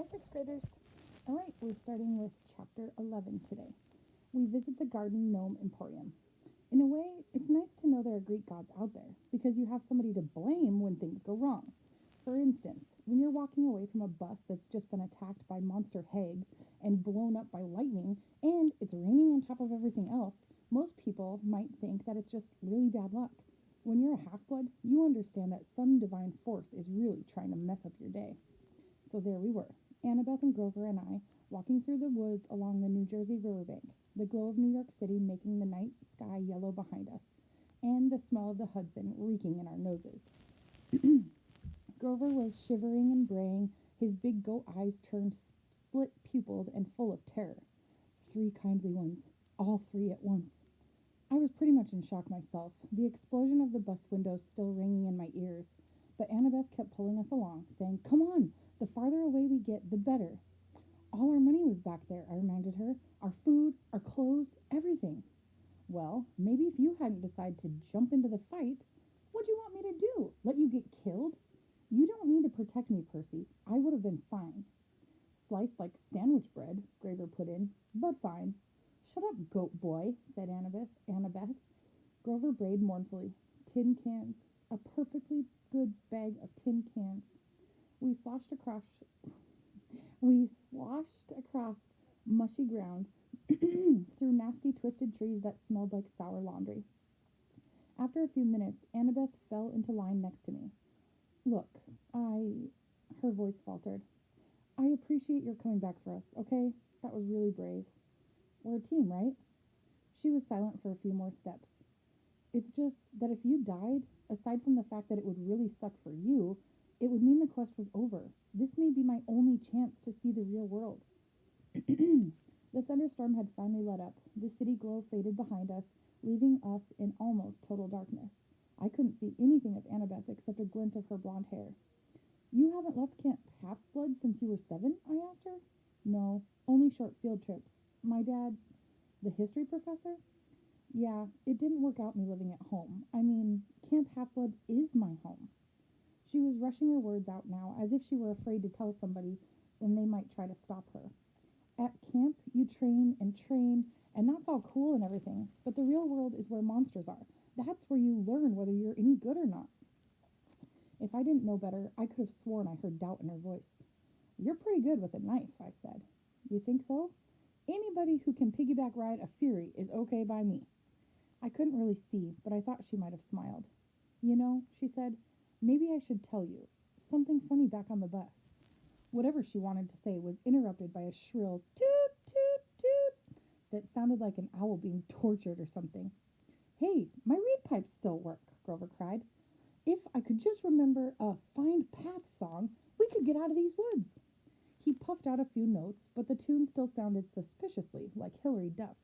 Hi, sixth graders. All right, we're starting with chapter 11 today. We visit the Garden Gnome Emporium. In a way, it's nice to know there are Greek gods out there because you have somebody to blame when things go wrong. For instance, when you're walking away from a bus that's just been attacked by monster hags and blown up by lightning, and it's raining on top of everything else, most people might think that it's just really bad luck. When you're a half blood, you understand that some divine force is really trying to mess up your day. So there we were, Annabeth and Grover and I, walking through the woods along the New Jersey riverbank, the glow of New York City making the night sky yellow behind us, and the smell of the Hudson reeking in our noses. Grover was shivering and braying, his big goat eyes turned slit-pupiled and full of terror. 3 kindly ones, all 3 at once. I was pretty much in shock myself, the explosion of the bus windows still ringing in my ears. But Annabeth kept pulling us along, saying, "Come on, the farther away we get, the better." "All our money was back there," I reminded her. "Our food, our clothes, everything." "Well, maybe if you hadn't decided to jump into the fight, what'd you want me to do? Let you get killed?" "You don't need to protect me, Percy. I would have been fine." "Sliced like sandwich bread," Graver put in, "but fine." "Shut up, goat boy," said Annabeth. Grover brayed mournfully. "Tin cans. A perfectly good bag of tin cans." We sloshed across mushy ground through nasty twisted trees that smelled like sour laundry. After a few minutes, Annabeth fell into line next to me. "Look, her voice faltered. "I appreciate your coming back for us, okay? That was really brave. We're a team, right?" She was silent for a few more steps. "It's just that if you died, aside from the fact that it would really suck for you, it would mean the quest was over. This may be my only chance to see the real world." The thunderstorm had finally let up. The city glow faded behind us, leaving us in almost total darkness. I couldn't see anything of Annabeth except a glint of her blonde hair. "You haven't left Camp Half-Blood since you were 7?" I asked her. "No, only short field trips. My dad—" "The history professor?" "Yeah, it didn't work out me living at home. I mean, Camp Half-Blood is my home." She was rushing her words out now, as if she were afraid to tell somebody, then they might try to stop her. "At camp, you train, and that's all cool and everything, but the real world is where monsters are. That's where you learn whether you're any good or not." If I didn't know better, I could have sworn I heard doubt in her voice. "You're pretty good with a knife," I said. "You think so?" "Anybody who can piggyback ride a Fury is okay by me." I couldn't really see, but I thought she might have smiled. "You know," she said, "maybe I should tell you. Something funny back on the bus." Whatever she wanted to say was interrupted by a shrill toot, toot, toot that sounded like an owl being tortured or something. "Hey, my reed pipes still work," Grover cried. "If I could just remember a Find Path song, we could get out of these woods." He puffed out a few notes, but the tune still sounded suspiciously like Hilary Duff.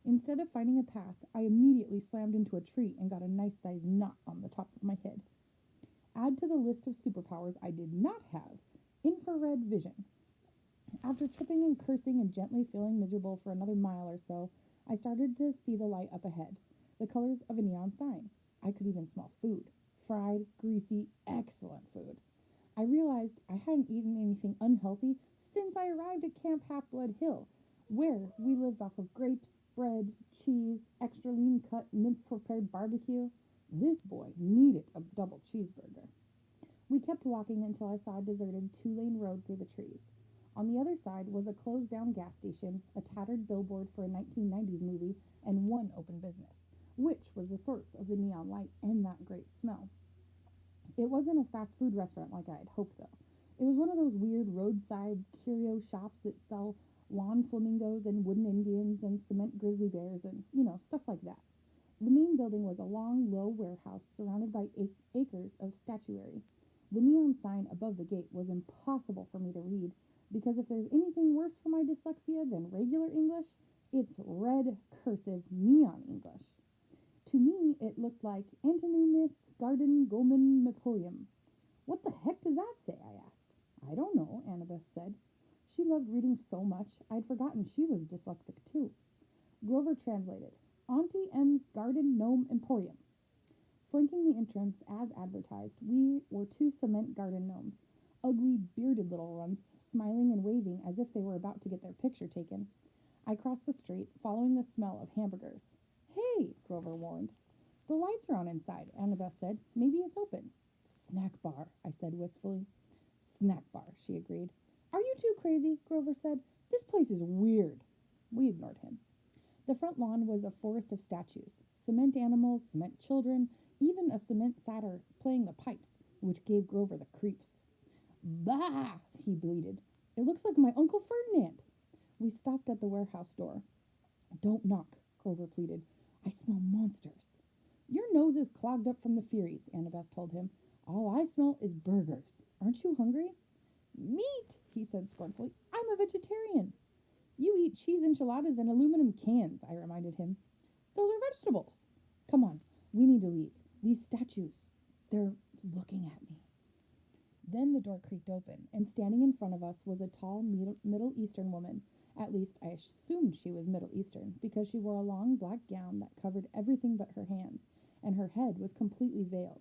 Instead of finding a path, I immediately slammed into a tree and got a nice-sized knot on the top of my head. Add to the list of superpowers I did not have, infrared vision. After tripping and cursing and gently feeling miserable for another mile or so, I started to see the light up ahead, the colors of a neon sign. I could even smell food. Fried, greasy, excellent food. I realized I hadn't eaten anything unhealthy since I arrived at Camp Half-Blood Hill, where we lived off of grapes, bread, cheese, extra lean cut, nymph-prepared barbecue. This boy needed a double cheeseburger. We kept walking until I saw a deserted 2-lane road through the trees. On the other side was a closed-down gas station, a tattered billboard for a 1990s movie, and one open business, which was the source of the neon light and that great smell. It wasn't a fast food restaurant like I had hoped, though. It was one of those weird roadside curio shops that sell lawn flamingos and wooden Indians and cement grizzly bears and, stuff like that. The main building was a long, low warehouse surrounded by acres of statuary. The neon sign above the gate was impossible for me to read, because if there's anything worse for my dyslexia than regular English, it's red cursive neon English. To me, it looked like Antinomus Garden Gomen Meporium. "What the heck does that say?" I asked. "I don't know," Annabeth said. She loved reading so much, I'd forgotten she was dyslexic too. Grover translated, "Auntie M's Garden Gnome Emporium." Flanking the entrance as advertised, we were 2 cement garden gnomes. ugly, bearded little ones, smiling and waving as if they were about to get their picture taken. I crossed the street, following the smell of hamburgers. Hey, Grover warned. The lights are on inside, Annabeth said. Maybe it's open. Snack bar, I said wistfully. Snack bar, she agreed. Are you too crazy? Grover said. This place is weird. We ignored him. The front lawn was a forest of statues. Cement animals, cement children, even a cement satyr playing the pipes, which gave Grover the creeps. Bah! He bleated. It looks like my Uncle Ferdinand. We stopped at the warehouse door. Don't knock, Grover pleaded. I smell monsters. Your nose is clogged up from the Furies, Annabeth told him. All I smell is burgers. Aren't you hungry? Meat, he said scornfully. I'm a vegetarian. You eat cheese enchiladas and aluminum cans, I reminded him. Those are vegetables. Come on, we need to leave. These statues, they're looking at me. Then the door creaked open, and standing in front of us was a tall Middle Eastern woman. At least I assumed she was Middle Eastern, because she wore a long black gown that covered everything but her hands, and her head was completely veiled.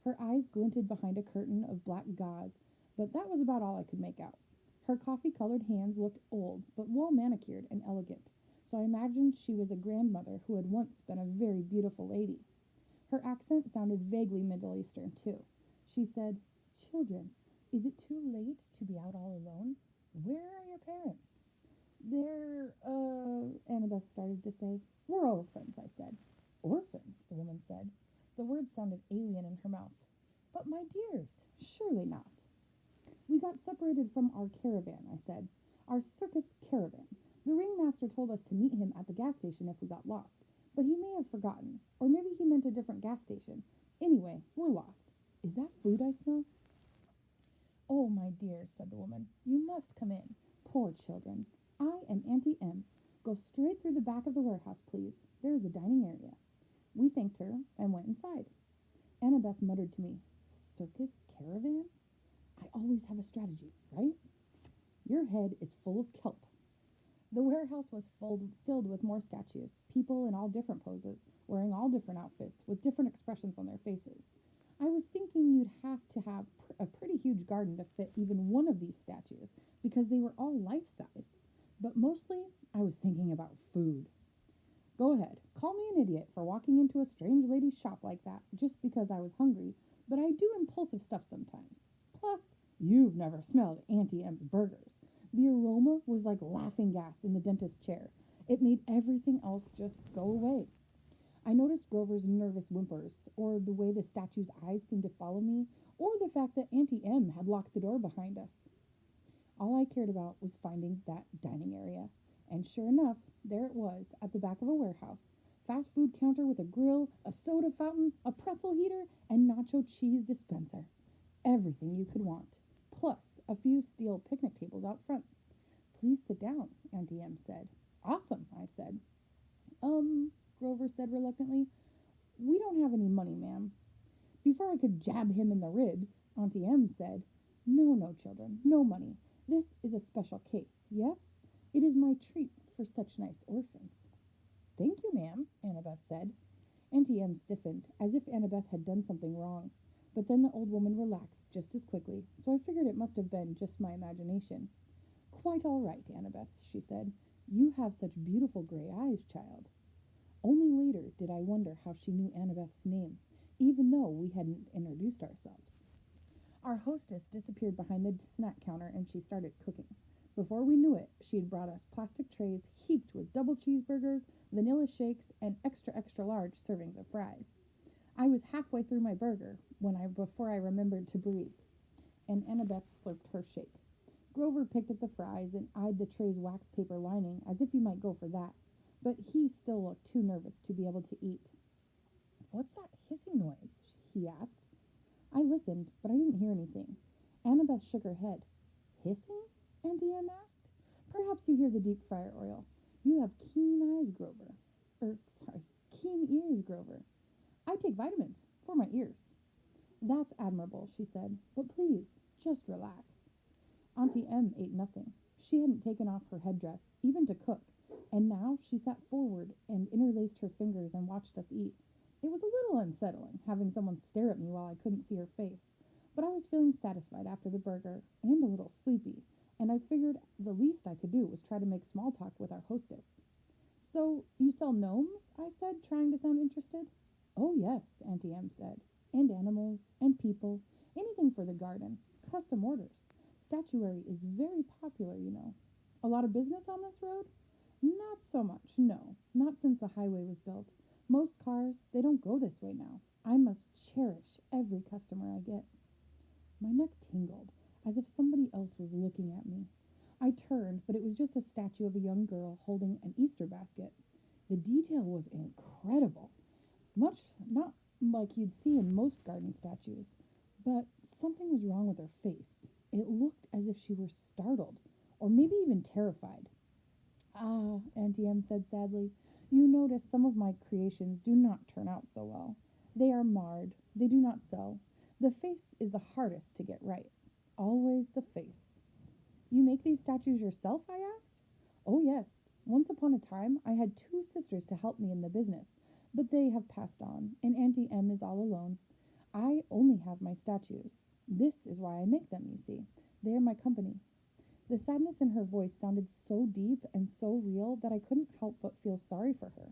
Her eyes glinted behind a curtain of black gauze, but that was about all I could make out. Her coffee-colored hands looked old, but well-manicured and elegant, so I imagined she was a grandmother who had once been a very beautiful lady. Her accent sounded vaguely Middle Eastern, too. She said, Children, is it too late to be out all alone? Where are your parents? They're, Annabeth started to say. We're orphans, I said. Orphans, the woman said. The words sounded alien in her mouth. But my dears, surely not. We got separated from our caravan, I said. Our circus caravan. The ringmaster told us to meet him at the gas station if we got lost, but he may have forgotten, or maybe he meant a different gas station. Anyway, we're lost. Is that food I smell? Oh, my dear, said the woman, you must come in. Poor children. I am Auntie M. Go straight through the back of the warehouse, please. There is a dining area. We thanked her and went inside. Annabeth muttered to me, Circus caravan? I always have a strategy, right? Your head is full of kelp. The warehouse was filled with more statues, people in all different poses, wearing all different outfits, with different expressions on their faces. I was thinking you'd have to have a pretty huge garden to fit even one of these statues, because they were all life-size. But mostly, I was thinking about food. Go ahead, call me an idiot for walking into a strange lady's shop like that, just because I was hungry, but I do impulsive stuff sometimes. Plus, you've never smelled Auntie M's burgers. The aroma was like laughing gas in the dentist's chair. It made everything else just go away. I noticed Grover's nervous whimpers, or the way the statue's eyes seemed to follow me, or the fact that Auntie M had locked the door behind us. All I cared about was finding that dining area. And sure enough, there it was, at the back of a warehouse. Fast food counter with a grill, a soda fountain, a pretzel heater, and nacho cheese dispenser. Everything you could want. Plus, a few steel picnic tables out front. Please sit down, Auntie M said. Awesome, I said. Grover said reluctantly. We don't have any money, ma'am. Before I could jab him in the ribs, Auntie M said, No, no, children, no money. This is a special case, yes? It is my treat for such nice orphans. Thank you, ma'am, Annabeth said. Auntie M stiffened, as if Annabeth had done something wrong. But then the old woman relaxed just as quickly, so I figured it must have been just my imagination. Quite all right, Annabeth, she said. You have such beautiful gray eyes, child. Only later did I wonder how she knew Annabeth's name, even though we hadn't introduced ourselves. Our hostess disappeared behind the snack counter and she started cooking. Before we knew it, she had brought us plastic trays heaped with double cheeseburgers, vanilla shakes, and extra large servings of fries. I was halfway through my burger before I remembered to breathe, and Annabeth slurped her shake. Grover picked at the fries and eyed the tray's wax paper lining as if he might go for that, but he still looked too nervous to be able to eat. What's that hissing noise? He asked. I listened, but I didn't hear anything. Annabeth shook her head. Hissing? Auntie M asked. Perhaps you hear the deep fryer oil. You have keen eyes, Grover. Keen ears, Grover. I take vitamins for my ears. That's admirable, she said, but please, just relax. Auntie M ate nothing. She hadn't taken off her headdress, even to cook, and now she sat forward and interlaced her fingers and watched us eat. It was a little unsettling, having someone stare at me while I couldn't see her face, But I was feeling satisfied after the burger and a little sleepy, and I figured the least I could do was try to make small talk with our hostess. So, you sell gnomes? I said, trying to sound interested. Oh, yes, Auntie Em said. And animals, and people, anything for the garden. Custom orders. Statuary is very popular, you know. A lot of business on this road? Not so much, no. Not since the highway was built. Most cars, they don't go this way now. I must cherish every customer I get. My neck tingled, as if somebody else was looking at me. I turned, but it was just a statue of a young girl holding an Easter basket. The detail was incredible, much not like you'd see in most garden statues, but something was wrong with her face. It looked as if she were startled, or maybe even terrified. Ah, Auntie Em said sadly, you notice some of my creations do not turn out so well. They are marred, they do not sell. The face is the hardest to get right. Always the face. You make these statues yourself? I asked. Oh, yes. Once upon a time, I had two sisters to help me in the business, but they have passed on, and Auntie Em is all alone. I only have my statues. This is why I make them, you see. They are my company. The sadness in her voice sounded so deep and so real that I couldn't help but feel sorry for her.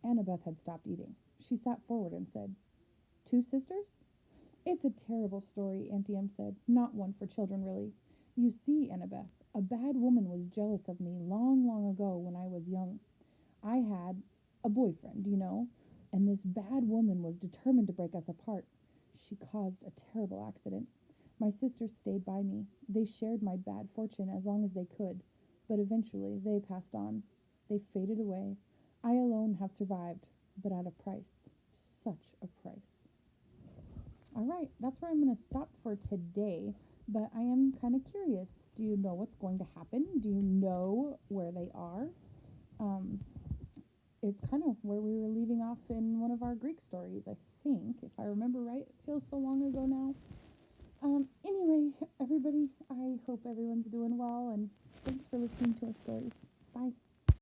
Annabeth had stopped eating. She sat forward and said, Two sisters? It's a terrible story, Auntie Em said. Not one for children, really. You see, Annabeth, a bad woman was jealous of me long, long ago when I was young. I had a boyfriend, you know, and this bad woman was determined to break us apart. She caused a terrible accident. My sisters stayed by me. They shared my bad fortune as long as they could, but eventually they passed on. They faded away. I alone have survived, but at a price. Such a price. All right, that's where I'm going to stop for today, but I am kind of curious. Do you know what's going to happen? Do you know where they are? Um, it's kind of where we were leaving off in one of our Greek stories, I think, if I remember right. It feels so long ago now. Anyway, everybody, I hope everyone's doing well, and thanks for listening to our stories. Bye.